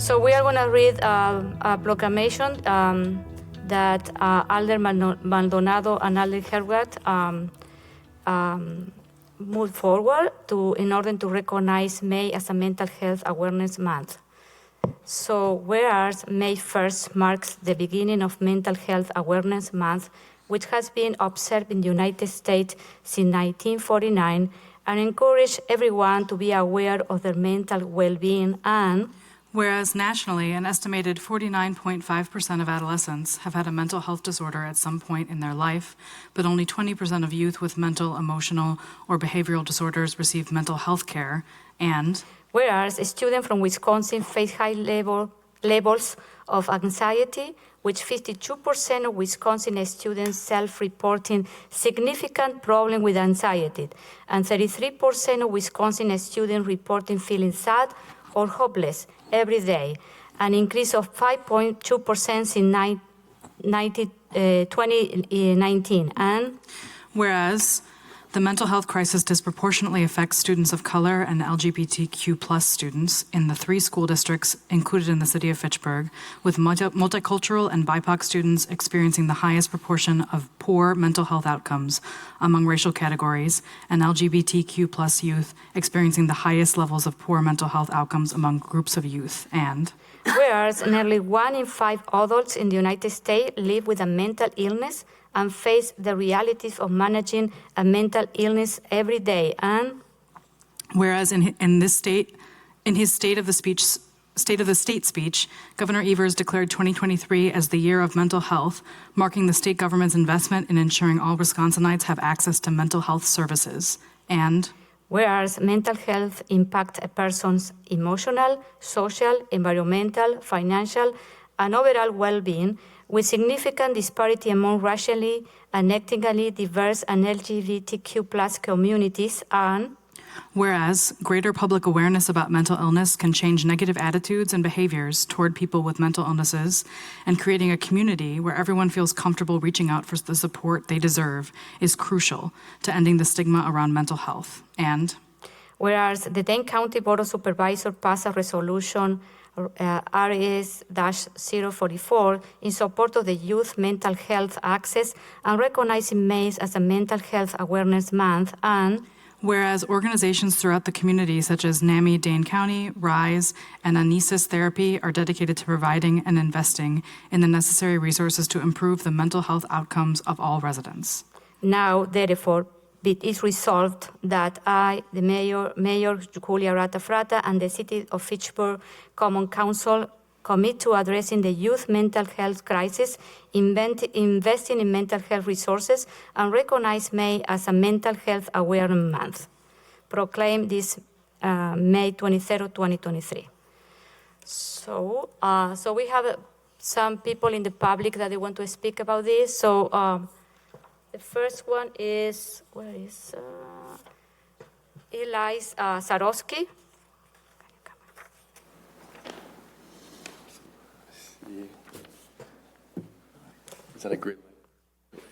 So we are going to read a proclamation that Alder Maldonado and Alder Herwart moved forward in order to recognize May as a Mental Health Awareness Month. So whereas May 1st marks the beginning of Mental Health Awareness Month, which has been observed in the United States since 1949, and encourage everyone to be aware of their mental well-being, and whereas nationally, an estimated 49.5% of adolescents have had a mental health disorder at some point in their life, but only 20% of youth with mental, emotional, or behavioral disorders receive mental health care, and whereas students from Wisconsin face high levels of anxiety, with 52% of Wisconsin students self-reporting significant problem with anxiety, and 33% of Wisconsin students reporting feeling sad or hopeless every day, an increase of 5.2% since 2019. And whereas the mental health crisis disproportionately affects students of color and LGBTQ+ students in the 3 school districts included in the City of Fitchburg, with multicultural and BIPOC students experiencing the highest proportion of poor mental health outcomes among racial categories, and LGBTQ+ youth experiencing the highest levels of poor mental health outcomes among groups of youth, and whereas nearly 1 in 5 adults in the United States live with a mental illness and face the realities of managing a mental illness every day, and whereas in his State of the State speech, Governor Evers declared 2023 as the year of mental health, marking the state government's investment in ensuring all Wisconsinites have access to mental health services, and whereas mental health impacts a person's emotional, social, environmental, financial, and overall well-being, with significant disparity among racially and ethnically diverse and LGBTQ+ communities, and whereas greater public awareness about mental illness can change negative attitudes and behaviors toward people with mental illnesses, and creating a community where everyone feels comfortable reaching out for the support they deserve is crucial to ending the stigma around mental health, and whereas the Dane County Board of Supervisors passed a resolution RS-044 in support of the youth mental health access and recognizing May as a Mental Health Awareness Month, and whereas organizations throughout the community such as NAMI Dane County, RISE, and Anesis Therapy are dedicated to providing and investing in the necessary resources to improve the mental health outcomes of all residents. Now, therefore, it is resolved that I, the Mayor Julia Arata-Fratta, and the City of Fitchburg Common Council commit to addressing the youth mental health crisis, investing in mental health resources, and recognize May as a Mental Health Awareness Month. Proclaim this May 23rd, 2023. So we have some people in the public that they want to speak about this. So the first one is, Eli Sarowski. Is that a great?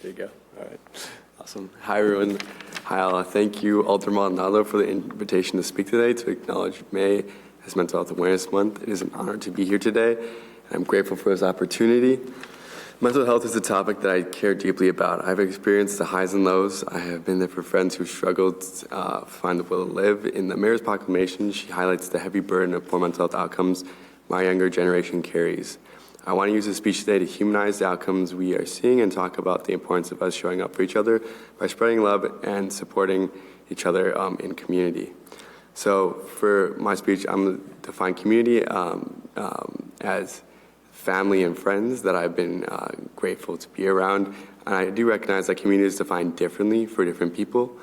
There you go. All right. Awesome. Hi, everyone. Hi, Ala. Thank you, Alder Maldonado, for the invitation to speak today to acknowledge May as Mental Health Awareness Month. It is an honor to be here today, and I'm grateful for this opportunity. Mental health is a topic that I care deeply about. I've experienced the highs and lows. I have been there for friends who struggled to find the will to live. In the Mayor's Proclamation, she highlights the heavy burden of poor mental health outcomes my younger generation carries. I want to use this speech today to humanize the outcomes we are seeing and talk about the importance of us showing up for each other by spreading love and supporting each other in community. So for my speech, I'm going to define community as family and friends that I've been grateful to be around. And I do recognize that community is defined differently for different people.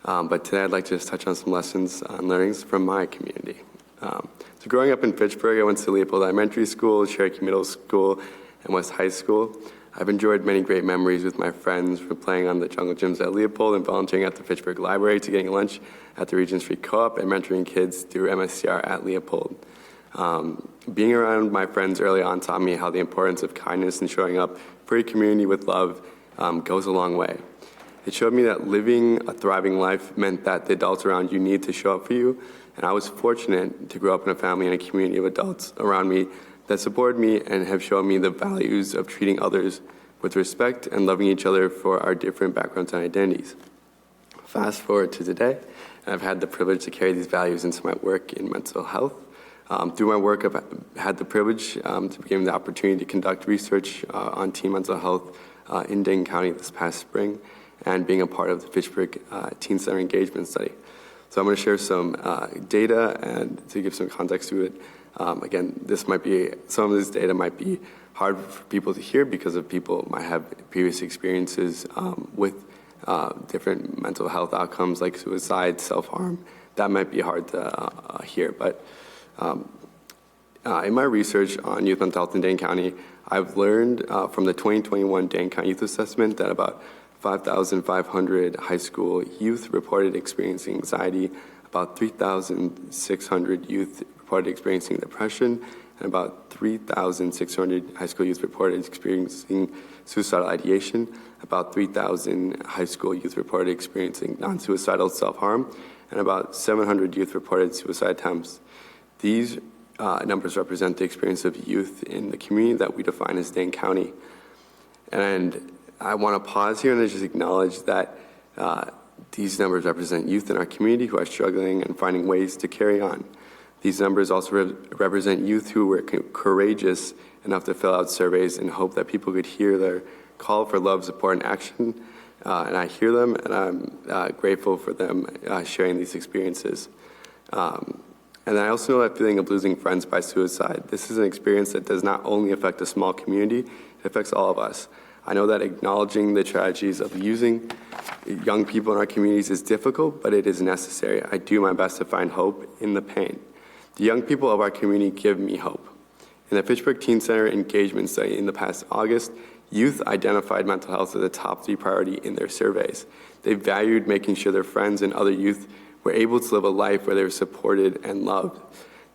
But today I'd like to just touch on some lessons and learnings from my community. So growing up in Fitchburg, I went to Leopold Elementary School, Cherokee Middle School, and West High School. I've enjoyed many great memories with my friends, from playing on the jungle gyms at Leopold and volunteering at the Fitchburg Library to getting lunch at the Regent Street Co-op and mentoring kids through MSCR at Leopold. Being around my friends early on taught me how the importance of kindness and showing up for your community with love goes a long way. It showed me that living a thriving life meant that the adults around you need to show up for you And I was fortunate to grow up in a family and a community of adults around me that supported me and have shown me the values of treating others with respect and loving each other for our different backgrounds and identities. Fast forward to today, and I've had the privilege to carry these values into my work in mental health. Through my work, I've had the privilege to be given the opportunity to conduct research on teen mental health in Dane County this past spring, and being a part of the Fitchburg Teen Center Engagement Study. So I'm going to share some data and to give some context to it. Again, some of this data might be hard for people to hear because of people might have previous experiences with different mental health outcomes like suicide, self-harm. That might be hard to hear, but in my research on youth mental health in Dane County, I've learned from the 2021 Dane County Youth Assessment that about 5,500 high school youth reported experiencing anxiety, about 3,600 youth reported experiencing depression, and about 3,600 high school youth reported experiencing suicidal ideation, about 3,000 high school youth reported experiencing non-suicidal self-harm, and about 700 youth reported suicide attempts. These numbers represent the experience of youth in the community that we define as Dane County. And I want to pause here and just acknowledge that these numbers represent youth in our community who are struggling and finding ways to carry on. These numbers also represent youth who were courageous enough to fill out surveys in hope that people could hear their call for love, support, and action. And I hear them, and I'm grateful for them sharing these experiences. And I also know that feeling of losing friends by suicide. This is an experience that does not only affect a small community, it affects all of us. I know that acknowledging the tragedies of losing young people in our communities is difficult, but it is necessary. I do my best to find hope in the pain. The young people of our community give me hope. In the Fitchburg Teen Center Engagement Study in the past August, youth identified mental health as a top 3 priority in their surveys. They valued making sure their friends and other youth were able to live a life where they were supported and loved.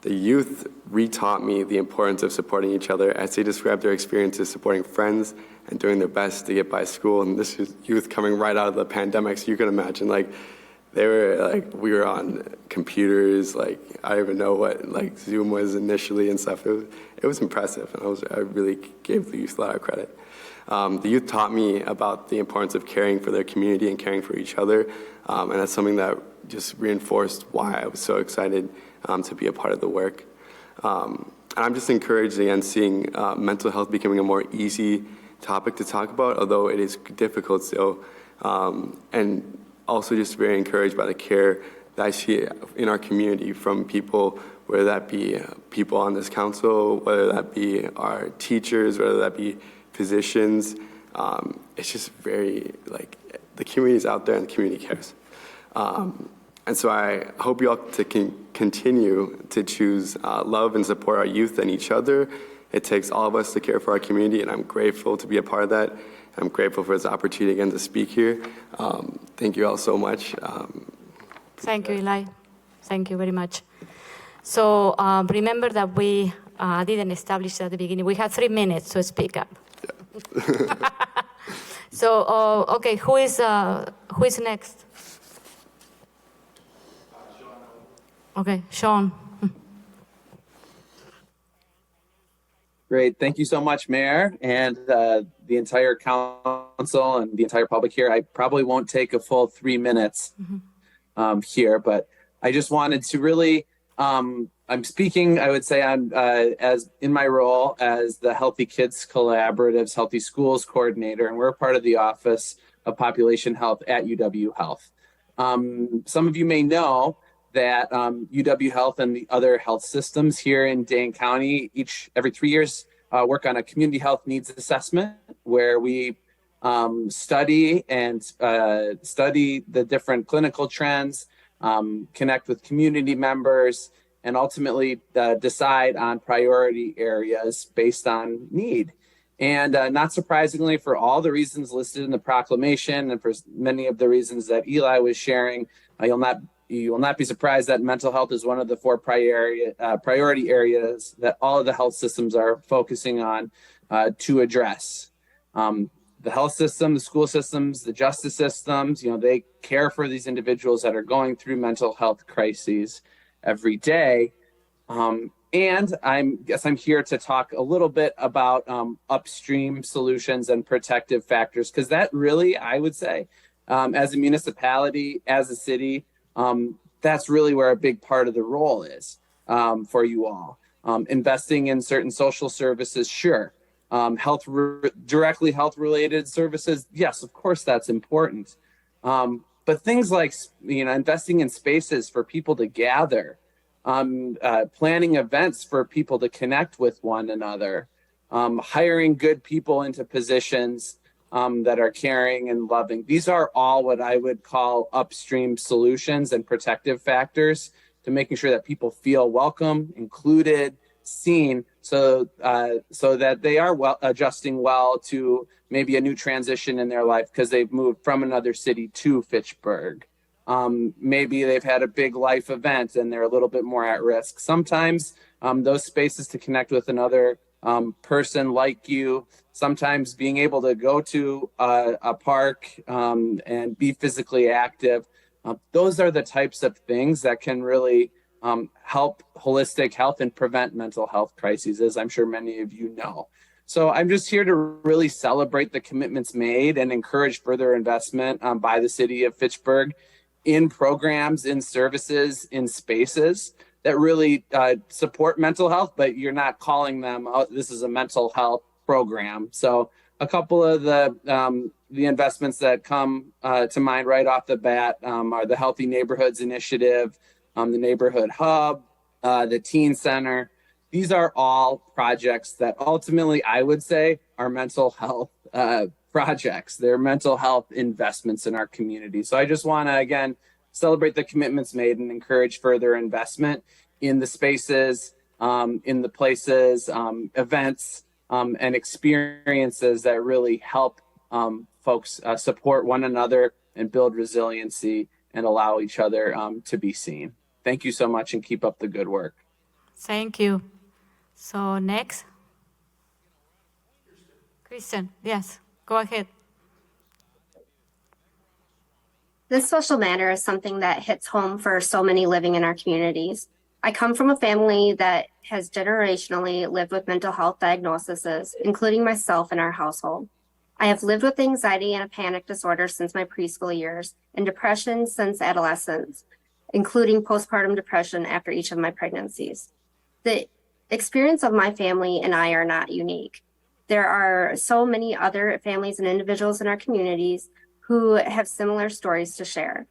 The youth retaught me the importance of supporting each other as they described their experiences supporting friends and doing their best to get by school. And this is youth coming right out of the pandemic, so you can imagine, we were on computers, I don't even know what Zoom was initially and stuff. It was impressive, and I really gave the youth a lot of credit. The youth taught me about the importance of caring for their community and caring for each other, and that's something that just reinforced why I was so excited to be a part of the work. And I'm just encouraged again seeing mental health becoming a more easy topic to talk about, although it is difficult still, and also just very encouraged by the care that I see in our community from people, whether that be people on this council, whether that be our teachers, whether that be physicians. It's just very, the community's out there and the community cares. And so I hope you all can continue to choose love and support our youth and each other. It takes all of us to care for our community, and I'm grateful to be a part of that. I'm grateful for this opportunity again to speak here. Thank you all so much. Thank you, Eli. Thank you very much. So remember that we didn't establish at the beginning. We had 3 minutes to speak up. Yeah. So, okay, who is next? Okay, Sean. Great. Thank you so much, Mayor, and the entire council and the entire public here. I probably won't take a full 3 minutes here, but I just wanted to really, I'm speaking, I would say, as in my role as the Healthy Kids Collaborative's Healthy Schools Coordinator, and we're part of the Office of Population Health at UW Health. Some of you may know that UW Health and the other health systems here in Dane County every 3 years work on a community health needs assessment where we study the different clinical trends, connect with community members, and ultimately decide on priority areas based on need. And not surprisingly, for all the reasons listed in the proclamation and for many of the reasons that Eli was sharing, you will not be surprised that mental health is one of the 4 priority areas that all of the health systems are focusing on to address. The health system, the school systems, the justice systems, they care for these individuals that are going through mental health crises. every day. And I'm here to talk a little bit about upstream solutions and protective factors, because that really, I would say, as a municipality, as a city, that's really where a big part of the role is for you all. Investing in certain social services, sure. Directly health-related services, yes, of course, that's important. But things like, investing in spaces for people to gather, planning events for people to connect with one another, hiring good people into positions that are caring and loving. These are all what I would call upstream solutions and protective factors to making sure that people feel welcome, included, seen, so that they are adjusting well to maybe a new transition in their life because they've moved from another city to Fitchburg. Maybe they've had a big life event and they're a little bit more at risk. Sometimes those spaces to connect with another person like you, sometimes being able to go to a park and be physically active, those are the types of things that can really help holistic health and prevent mental health crises, as I'm sure many of you know. So I'm just here to really celebrate the commitments made and encourage further investment by the city of Fitchburg in programs, in services, in spaces that really support mental health, but you're not calling them, oh, this is a mental health program. So a couple of the investments that come to mind right off the bat are the Healthy Neighborhoods Initiative, the Neighborhood Hub, the Teen Center. These are all projects that ultimately, I would say, are mental health projects. They're mental health investments in our community. So I just want to, again, celebrate the commitments made and encourage further investment in the spaces, in the places, events, and experiences that really help folks support one another and build resiliency and allow each other to be seen. Thank you so much and keep up the good work. Thank you. So next, Kristen, yes, go ahead. This special matter is something that hits home for so many living in our communities. I come from a family that has generationally lived with mental health diagnoses, including myself in our household. I have lived with anxiety and a panic disorder since my preschool years and depression since adolescence, including postpartum depression after each of my pregnancies. The experience of my family and I are not unique. There are so many other families and individuals in our communities who have similar stories to share.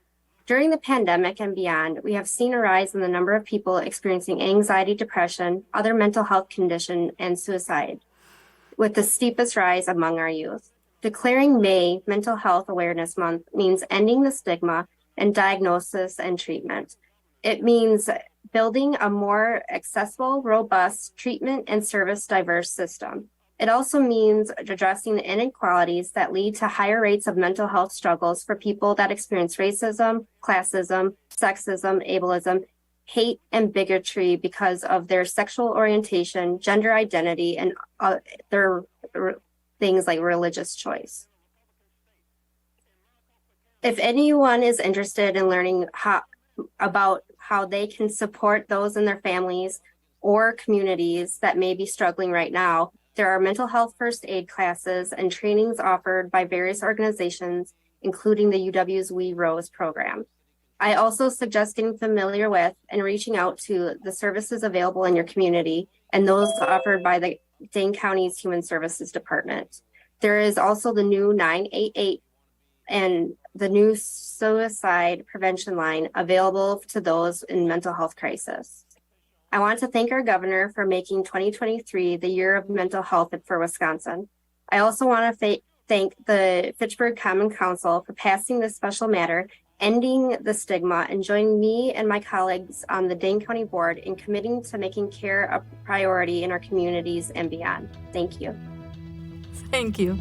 During the pandemic and beyond, we have seen a rise in the number of people experiencing anxiety, depression, other mental health condition, and suicide, with the steepest rise among our youth. Declaring May Mental Health Awareness Month means ending the stigma and diagnosis and treatment. It means building a more accessible, robust treatment and service diverse system. It also means addressing the inequalities that lead to higher rates of mental health struggles for people that experience racism, classism, sexism, ableism, hate, and bigotry because of their sexual orientation, gender identity, and their things like religious choice. If anyone is interested in learning about how they can support those in their families or communities that may be struggling right now, there are mental health first aid classes and trainings offered by various organizations, including the UW's We Rose program. I also suggest getting familiar with and reaching out to the services available in your community and those offered by the Dane County's Human Services Department. There is also the new 988 and the new suicide prevention line available to those in mental health crisis. I want to thank our governor for making 2023 the year of mental health for Wisconsin. I also want to thank the Fitchburg Common Council for passing this special matter, ending the stigma, and joining me and my colleagues on the Dane County Board in committing to making care a priority in our communities and beyond. Thank you. Thank you.